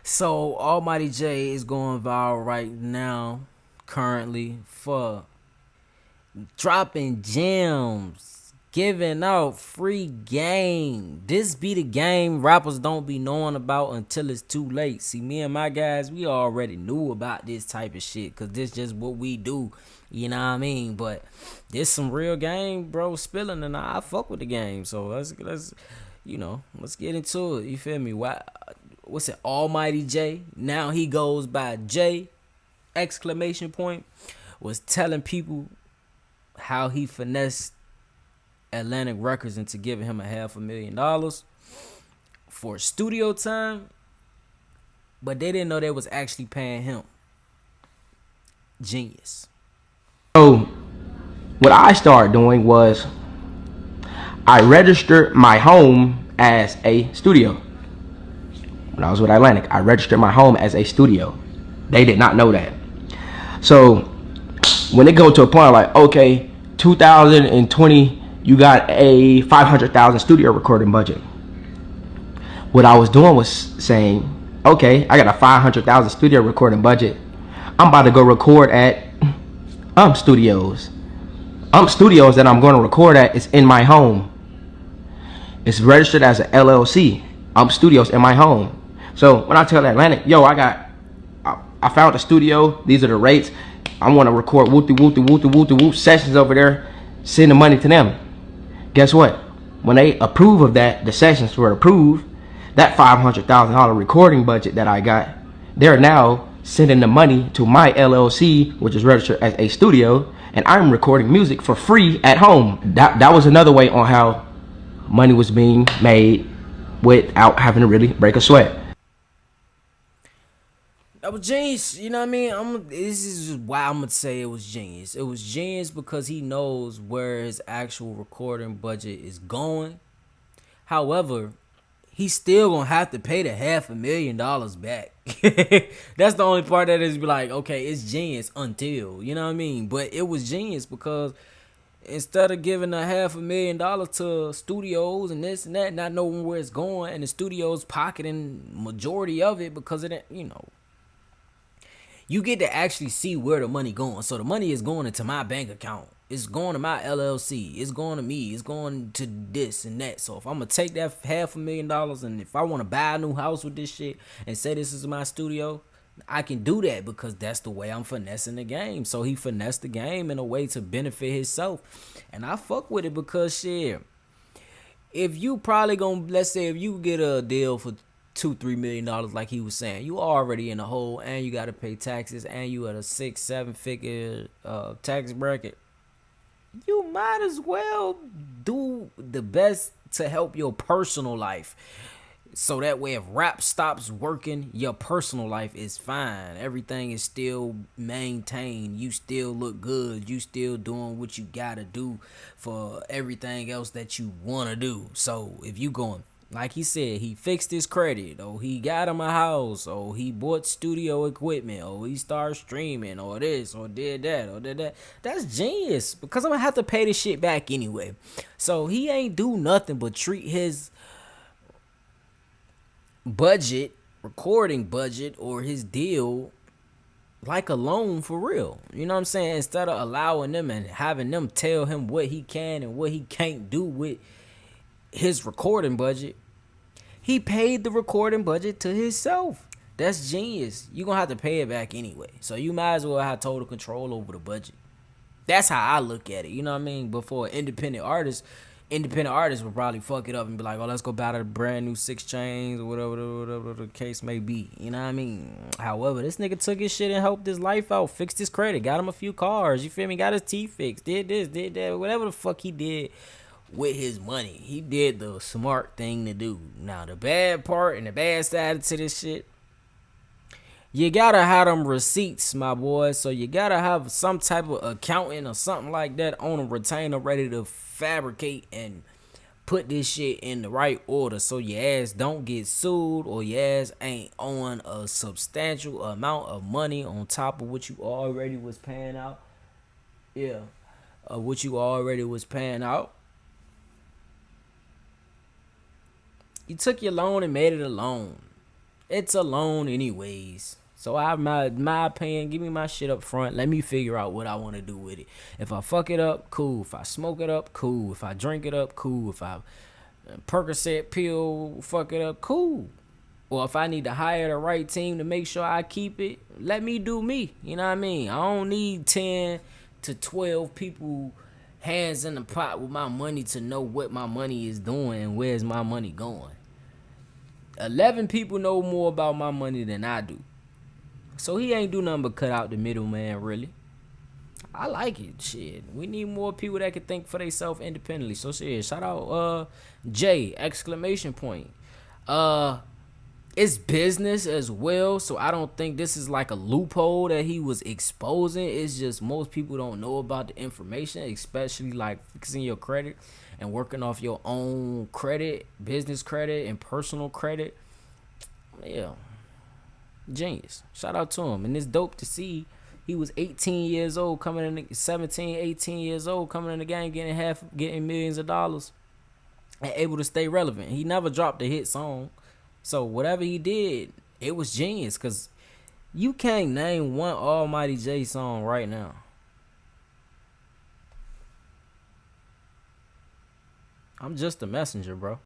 So Almighty J is going viral right now, currently, for dropping gems, giving out free game. This be the game rappers don't be knowing about until it's too late. See, me and my guys, we already knew about this type of shit because this just what we do. You know what I mean? But there's some real game, bro, spilling, and I fuck with the game. So let's get into it. You feel me? What's it? Almighty J. Now he goes by J! Exclamation point. Was telling people how he finessed Atlantic Records into giving him $500,000 for studio time, but they didn't know they was actually paying him. Genius. So what I started doing was I registered my home as a studio. When I was with Atlantic, I registered my home as a studio. They did not know that. So when it go to a point like, okay, 2020, you got a 500,000 studio recording budget. What I was doing was saying, okay, I got a 500,000 studio recording budget. I'm about to go record at Studios. Studios that I'm going to record at is in my home. It's registered as an LLC. Studios in my home. So when I tell Atlantic, yo, I found a studio. These are the rates. I want to record whoop sessions over there. Send the money to them. Guess what? When they approve of that, the sessions were approved. That $500,000 recording budget that I got, they're now sending the money to my LLC, which is registered as a studio, and I'm recording music for free at home. That was another way on how money was being made without having to really break a sweat. That was genius. You know what I mean? This is why I'm gonna say it was genius. It was genius because he knows where his actual recording budget is going. However, he's still gonna have to pay the $500,000 back. That's the only part that is be like, okay, it's genius until, you know what I mean? But it was genius because instead of giving a $500,000 to studios and this and that, not knowing where it's going, and the studios pocketing majority of it because of that, you get to actually see where the money going. So the money is going into my bank account. It's going to my LLC. It's going to me. It's going to this and that. So if I'm gonna take that $500,000 and if I want to buy a new house with this shit and say this is my studio, I can do that because that's the way I'm finessing the game. So he finessed the game in a way to benefit himself, and I fuck with it because shit. If you probably gonna, let's say if you get a deal for $2-3 million like he was saying, you already in the hole and you got to pay taxes and you at a 6-7 figure tax bracket. You might as well do the best to help your personal life, so that way if rap stops working, your personal life is fine. Everything is still maintained. You still look good. You still doing what you gotta do for everything else that you wanna do. So if you going, like he said, he fixed his credit, or he got him a house, or he bought studio equipment, or he started streaming, or this, or did that, or did that. That's genius because I'm gonna have to pay this shit back anyway. So he ain't do nothing but treat his recording budget, or his deal like a loan for real. You know what I'm saying? Instead of allowing them and having them tell him what he can and what he can't do with his recording budget, he paid the recording budget to himself. That's genius. You're gonna have to pay it back anyway, so you might as well have total control over the budget. That's how I look at it. You know what I mean? Before independent artists would probably fuck it up and be like, oh, let's go buy a brand new 6 chains or whatever the case may be. You know what I mean? However, this nigga took his shit and helped his life out, fixed his credit, got him a few cars, you feel me? Got his teeth fixed, did this, did that, whatever the fuck he did with his money. He did the smart thing to do. Now, the bad part and the bad side to this shit, you gotta have them receipts, my boy. So you gotta have some type of accountant or something like that on a retainer ready to fabricate and put this shit in the right order so your ass don't get sued, or your ass ain't on a substantial amount of money on top of what you already was paying out. Yeah, what you already was paying out. You took your loan and made it a loan. It's a loan anyways. So I have my opinion. Give me my shit up front. Let me figure out what I want to do with it. If I fuck it up, cool. If I smoke it up, cool. If I drink it up, cool. If I Percocet pill fuck it up, cool. Or if I need to hire the right team to make sure I keep it, let me do me. You know what I mean? I don't need 10 to 12 people hands in the pot with my money to know what my money is doing and where's my money going. 11 people know more about my money than I do. So he ain't do nothing but cut out the middleman, really. I like it. Shit. We need more people that can think for themselves independently. So shit, shout out Jay, exclamation point. It's business as well, so I don't think this is like a loophole that he was exposing. It's just most people don't know about the information, especially like fixing your credit and working off your own credit, business credit and personal credit. Yeah, genius. Shout out to him. And it's dope to see he was 18 years old coming in, 17, 18 years old coming in the game, getting millions of dollars and able to stay relevant. He never dropped a hit song. So whatever he did, it was genius, because you can't name one Almighty J song right now. I'm just a messenger, bro.